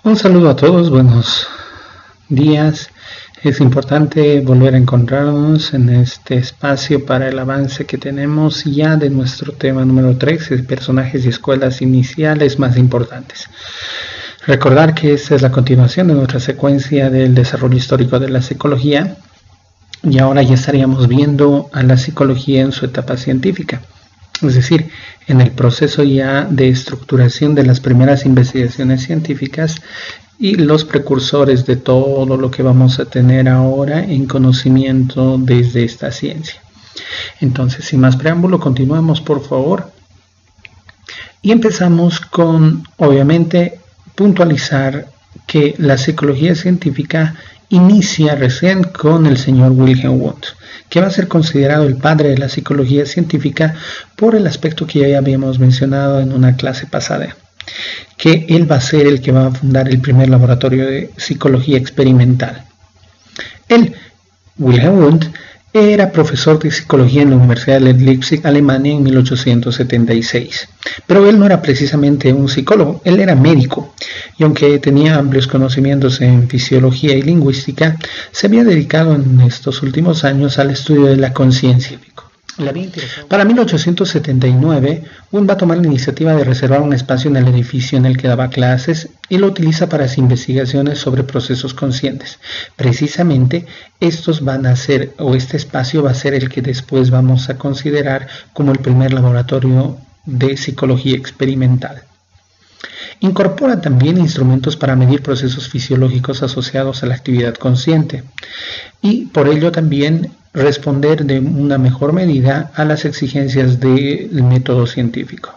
Un saludo a todos, buenos días. Es importante volver a encontrarnos en este espacio para el avance que tenemos ya de nuestro tema número 3, personajes y escuelas iniciales más importantes. Recordar que esta es la continuación de nuestra secuencia del desarrollo histórico de la psicología y ahora ya estaríamos viendo a la psicología en su etapa científica. Es decir, en el proceso ya de estructuración de las primeras investigaciones científicas y los precursores de todo lo que vamos a tener ahora en conocimiento desde esta ciencia. Entonces, sin más preámbulo, continuamos por favor. Y empezamos con, obviamente, puntualizar que la psicología científica inicia recién con el señor Wilhelm Wundt, que va a ser considerado el padre de la psicología científica por el aspecto que ya habíamos mencionado en una clase pasada, que él va a ser el que va a fundar el primer laboratorio de psicología experimental. Él, Wilhelm Wundt, era profesor de psicología en la Universidad de Leipzig, Alemania, en 1876. Pero él no era precisamente un psicólogo, él era médico. Y aunque tenía amplios conocimientos en fisiología y lingüística, se había dedicado en estos últimos años al estudio de la conciencia. Para 1879, Wundt va a tomar la iniciativa de reservar un espacio en el edificio en el que daba clases y lo utiliza para sus investigaciones sobre procesos conscientes. Precisamente, estos van a ser, o este espacio va a ser el que después vamos a considerar como el primer laboratorio de psicología experimental. Incorpora también instrumentos para medir procesos fisiológicos asociados a la actividad consciente y por ello también responder de una mejor medida a las exigencias del método científico.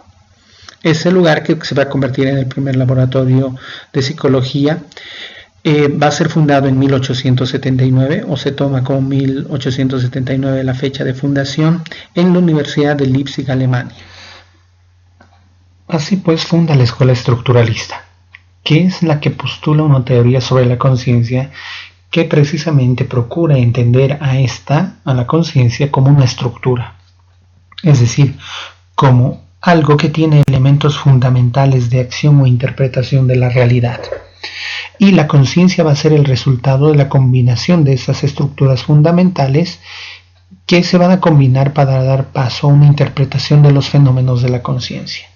Es el lugar que se va a convertir en el primer laboratorio de psicología. Va a ser fundado en 1879 o se toma como 1879 la fecha de fundación en la Universidad de Leipzig, Alemania. Así pues funda la escuela estructuralista, que es la que postula una teoría sobre la conciencia que precisamente procura entender a la conciencia como una estructura, es decir, como algo que tiene elementos fundamentales de acción o interpretación de la realidad. Y la conciencia va a ser el resultado de la combinación de esas estructuras fundamentales que se van a combinar para dar paso a una interpretación de los fenómenos de la conciencia.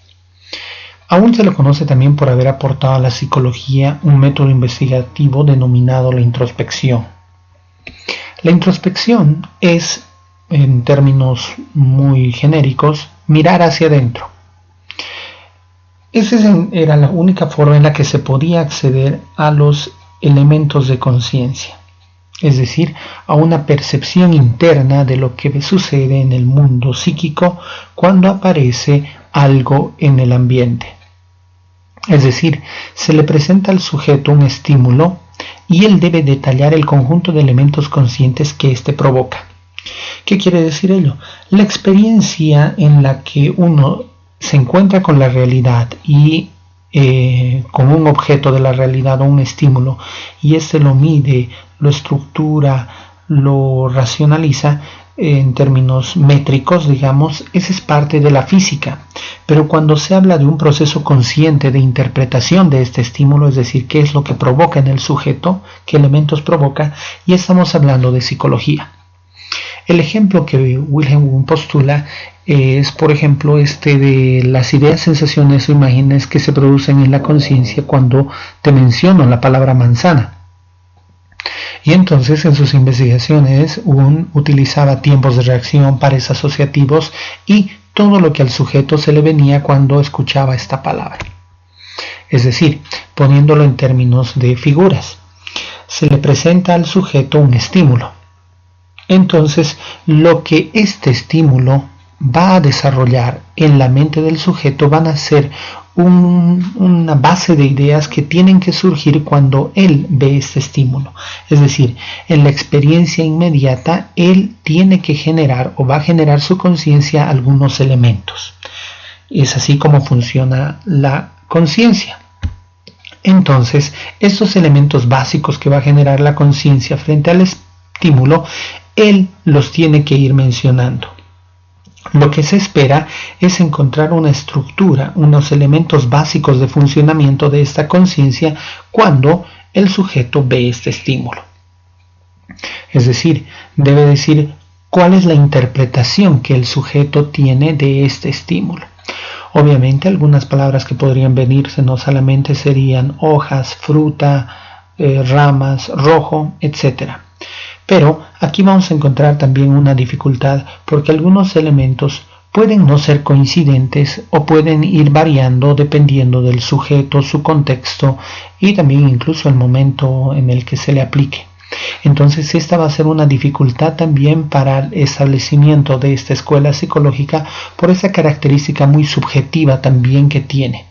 Aún se lo conoce también por haber aportado a la psicología un método investigativo denominado la introspección. La introspección es, en términos muy genéricos, mirar hacia adentro. Esa era la única forma en la que se podía acceder a los elementos de conciencia, es decir, a una percepción interna de lo que sucede en el mundo psíquico cuando aparece algo en el ambiente. Es decir, se le presenta al sujeto un estímulo y él debe detallar el conjunto de elementos conscientes que éste provoca. ¿Qué quiere decir ello? La experiencia en la que uno se encuentra con la realidad y con un objeto de la realidad o un estímulo y éste lo mide, lo estructura, lo racionaliza en términos métricos, digamos, esa es parte de la física. Pero cuando se habla de un proceso consciente de interpretación de este estímulo, es decir, qué es lo que provoca en el sujeto, qué elementos provoca, y estamos hablando de psicología. El ejemplo que Wilhelm Wundt postula es, por ejemplo, de las ideas, sensaciones o imágenes que se producen en la conciencia cuando te menciono la palabra manzana. Y entonces en sus investigaciones Wundt utilizaba tiempos de reacción, pares asociativos y todo lo que al sujeto se le venía cuando escuchaba esta palabra. Es decir, poniéndolo en términos de figuras, se le presenta al sujeto un estímulo. Entonces, lo que este estímulo va a desarrollar en la mente del sujeto van a ser una base de ideas que tienen que surgir cuando él ve este estímulo. Es decir, en la experiencia inmediata, él tiene que generar o va a generar su conciencia algunos elementos. Es así como funciona la conciencia. Entonces, estos elementos básicos que va a generar la conciencia frente al estímulo, él los tiene que ir mencionando. Lo que se espera es encontrar una estructura, unos elementos básicos de funcionamiento de esta conciencia cuando el sujeto ve este estímulo. Es decir, debe decir cuál es la interpretación que el sujeto tiene de este estímulo. Obviamente algunas palabras que podrían venirse a la mente serían hojas, fruta, ramas, rojo, etc. Pero aquí vamos a encontrar también una dificultad porque algunos elementos pueden no ser coincidentes o pueden ir variando dependiendo del sujeto, su contexto y también incluso el momento en el que se le aplique. Entonces esta va a ser una dificultad también para el establecimiento de esta escuela psicológica por esa característica muy subjetiva también que tiene.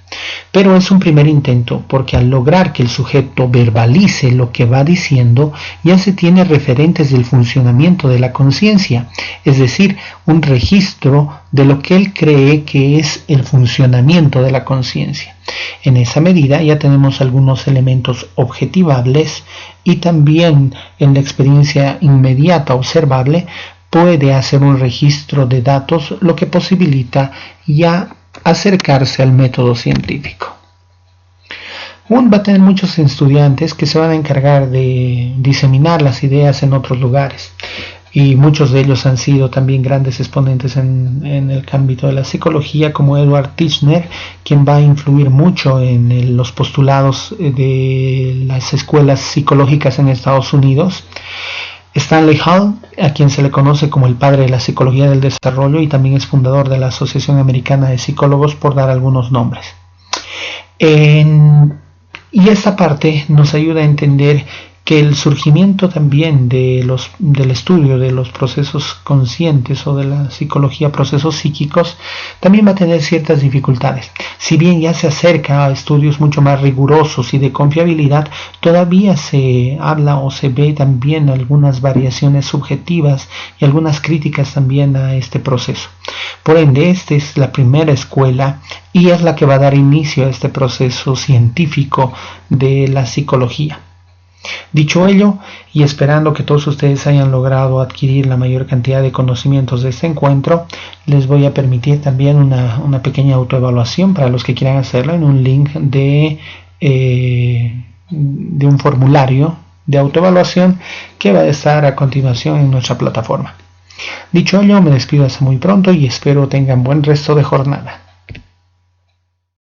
Pero es un primer intento porque al lograr que el sujeto verbalice lo que va diciendo ya se tiene referentes del funcionamiento de la conciencia, es decir, un registro de lo que él cree que es el funcionamiento de la conciencia. En esa medida ya tenemos algunos elementos objetivables y también en la experiencia inmediata observable puede hacer un registro de datos, lo que posibilita ya acercarse al método científico. Aún va a tener muchos estudiantes que se van a encargar de diseminar las ideas en otros lugares y muchos de ellos han sido también grandes exponentes en el ámbito de la psicología, como Edward Titchener, quien va a influir mucho en los postulados de las escuelas psicológicas en Estados Unidos. Stanley Hall, a quien se le conoce como el padre de la psicología del desarrollo y también es fundador de la Asociación Americana de Psicólogos, por dar algunos nombres. Y esta parte nos ayuda a entender que el surgimiento también del estudio de los procesos conscientes o de la psicología, procesos psíquicos, también va a tener ciertas dificultades. Si bien ya se acerca a estudios mucho más rigurosos y de confiabilidad, todavía se habla o se ve también algunas variaciones subjetivas y algunas críticas también a este proceso. Por ende, esta es la primera escuela y es la que va a dar inicio a este proceso científico de la psicología. Dicho ello, y esperando que todos ustedes hayan logrado adquirir la mayor cantidad de conocimientos de este encuentro, les voy a permitir también una pequeña autoevaluación para los que quieran hacerlo en un link de un formulario de autoevaluación que va a estar a continuación en nuestra plataforma. Dicho ello, me despido hasta muy pronto y espero tengan buen resto de jornada.